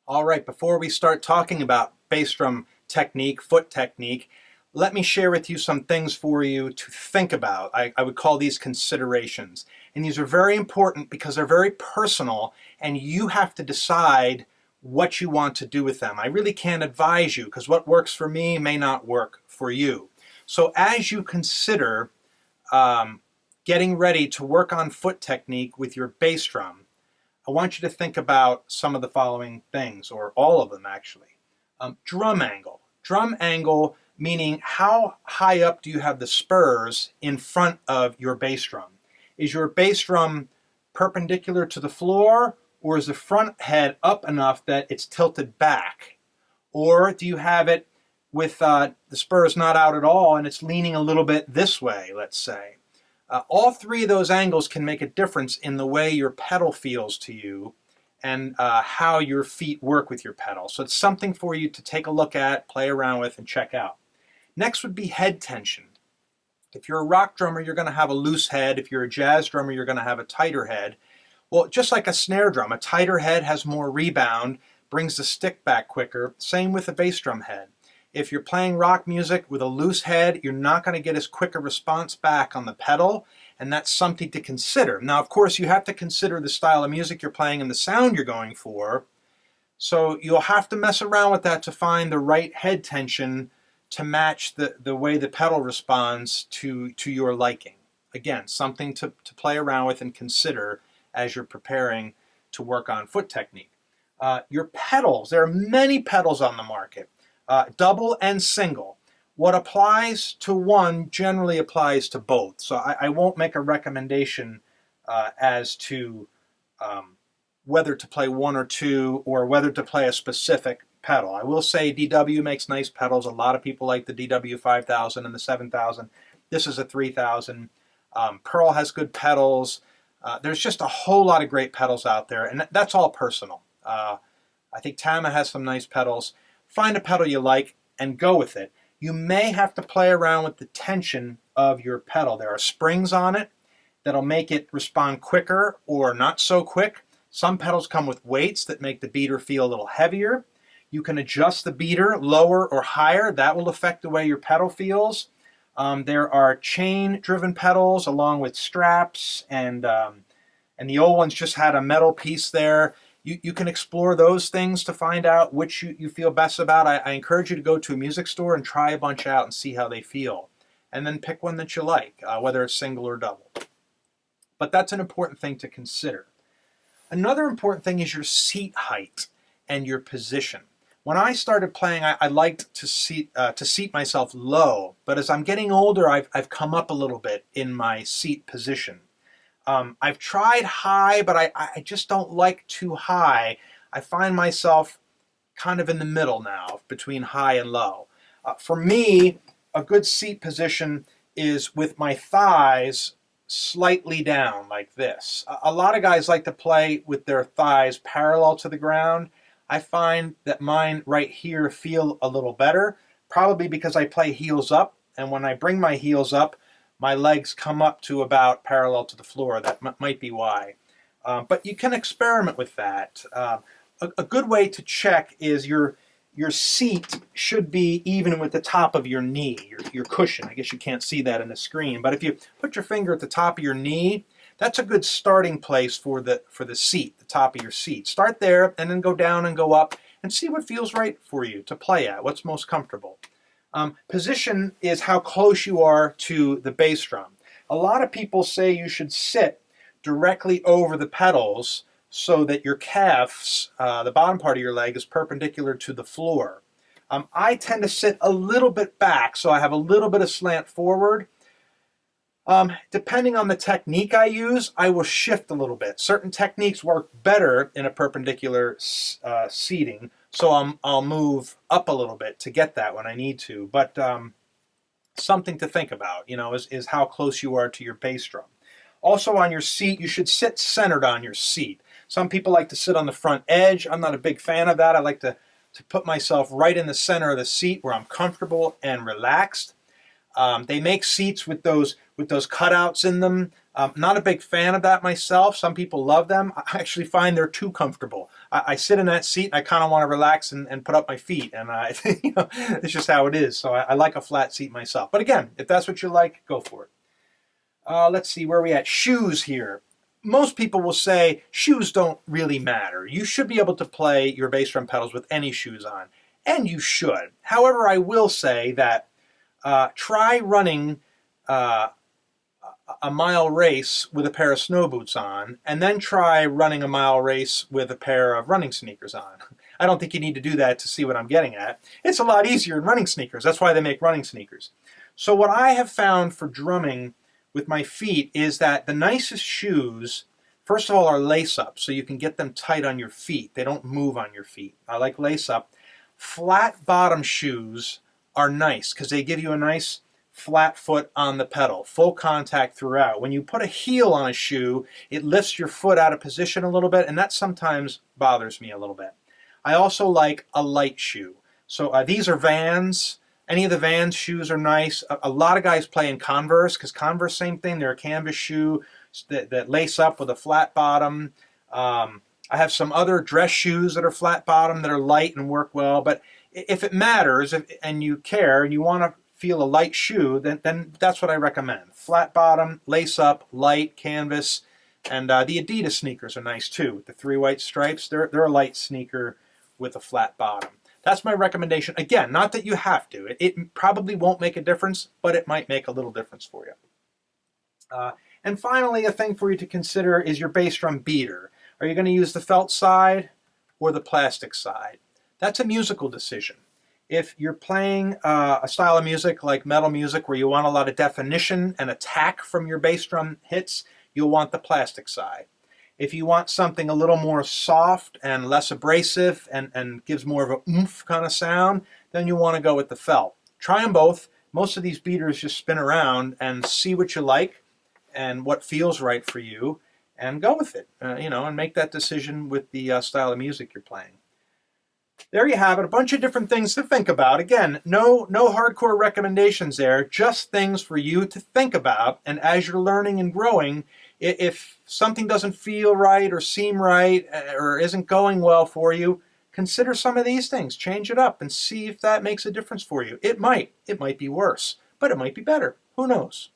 All right, before we start talking about bass drum technique, foot technique, let me share with you some things for you to think about. I would call these considerations. And these are very important because they're very personal and you have to decide what you want to do with them. I really can't advise you because what works for me may not work for you. So as you consider getting ready to work on foot technique with your bass drum, I want you to think about some of the following things, or all of them actually. Drum angle. Drum angle meaning how high up do you have the spurs in front of your bass drum? Is your bass drum perpendicular to the floor, or is the front head up enough that it's tilted back? Or do you have it with the spurs not out at all and it's leaning a little bit this way, let's say? All three of those angles can make a difference in the way your pedal feels to you and how your feet work with your pedal. So it's something for you to take a look at, play around with, and check out. Next would be head tension. If you're a rock drummer, you're going to have a loose head. If you're a jazz drummer, you're going to have a tighter head. Well, just like a snare drum, a tighter head has more rebound, brings the stick back quicker. Same with a bass drum head. If you're playing rock music with a loose head, you're not going to get as quick a response back on the pedal, and that's something to consider. Now, of course, you have to consider the style of music you're playing and the sound you're going for, so you'll have to mess around with that to find the right head tension to match the way the pedal responds to your liking. Again, something to play around with and consider as you're preparing to work on foot technique. Your pedals, there are many pedals on the market. Double and single. What applies to one generally applies to both. So I won't make a recommendation as to whether to play one or two or whether to play a specific pedal. I will say DW makes nice pedals. A lot of people like the DW 5000 and the 7000. This is a 3000. Pearl has good pedals. There's just a whole lot of great pedals out there, and that's all personal. I think Tama has some nice pedals. Find a pedal you like and go with it. You may have to play around with the tension of your pedal. There are springs on it that'll make it respond quicker or not so quick. Some pedals come with weights that make the beater feel a little heavier. You can adjust the beater lower or higher. That will affect the way your pedal feels. There are chain-driven pedals along with straps, and the old ones just had a metal piece there. You can explore those things to find out which you feel best about. I encourage you to go to a music store and try a bunch out and see how they feel. And then pick one that you like, whether it's single or double. But that's an important thing to consider. Another important thing is your seat height and your position. When I started playing, I liked to seat myself low. But as I'm getting older, I've come up a little bit in my seat position. I've tried high, but I just don't like too high. I find myself kind of in the middle now, between high and low. For me, a good seat position is with my thighs slightly down like this. A lot of guys like to play with their thighs parallel to the ground. I find that mine right here feel a little better, probably because I play heels up, and when I bring my heels up, my legs come up to about parallel to the floor. That might be why. But you can experiment with that. A good way to check is your seat should be even with the top of your knee, your cushion. I guess you can't see that in the screen, but if you put your finger at the top of your knee, that's a good starting place for the seat, the top of your seat. Start there and then go down and go up and see what feels right for you to play at, what's most comfortable. Position is how close you are to the bass drum. A lot of people say you should sit directly over the pedals so that your calves, the bottom part of your leg, is perpendicular to the floor. I tend to sit a little bit back, so I have a little bit of slant forward. Depending on the technique I use, I will shift a little bit. Certain techniques work better in a perpendicular seating, so I'll move up a little bit to get that when I need to. But something to think about, is how close you are to your bass drum. Also on your seat, you should sit centered on your seat. Some people like to sit on the front edge. I'm not a big fan of that. I like to put myself right in the center of the seat where I'm comfortable and relaxed. They make seats with those cutouts in them Not a big fan of that myself. Some people love them. I actually find they're too comfortable. I sit in that seat and I kind of want to relax and put up my feet. And it's just how it is. So I like a flat seat myself. But again, if that's what you like, go for it. Let's see, where are we at? Shoes here. Most people will say shoes don't really matter. You should be able to play your bass drum pedals with any shoes on. And you should. However, I will say that try running a mile race with a pair of snow boots on, and then try running a mile race with a pair of running sneakers on. I don't think you need to do that to see what I'm getting at. It's a lot easier in running sneakers. That's why they make running sneakers. So what I have found for drumming with my feet is that the nicest shoes, first of all, are lace-up, so you can get them tight on your feet. They don't move on your feet. I like lace-up. Flat bottom shoes are nice because they give you a nice flat foot on the pedal, full contact throughout. When you put a heel on a shoe, it lifts your foot out of position a little bit, and that sometimes bothers me a little bit. I also like a light shoe. So these are Vans. Any of the Vans shoes are nice. A lot of guys play in Converse, because Converse, same thing. They're a canvas shoe that lace up with a flat bottom. I have some other dress shoes that are flat bottom that are light and work well. But if it matters and you care and you want to feel a light shoe, then that's what I recommend. Flat bottom, lace up, light, canvas. And the Adidas sneakers are nice too. The 3 white stripes, they're a light sneaker with a flat bottom. That's my recommendation. Again, not that you have to. It probably won't make a difference, but it might make a little difference for you. And finally, a thing for you to consider is your bass drum beater. Are you going to use the felt side or the plastic side? That's a musical decision. If you're playing a style of music like metal music where you want a lot of definition and attack from your bass drum hits, you'll want the plastic side. If you want something a little more soft and less abrasive and gives more of a oomph kind of sound, then you want to go with the felt. Try them both. Most of these beaters just spin around and see what you like and what feels right for you and go with it, and make that decision with the style of music you're playing. There you have it, a bunch of different things to think about. Again, no hardcore recommendations there, just things for you to think about. And as you're learning and growing, if something doesn't feel right or seem right or isn't going well for you, consider some of these things. Change it up and see if that makes a difference for you. It might be worse, but it might be better. Who knows?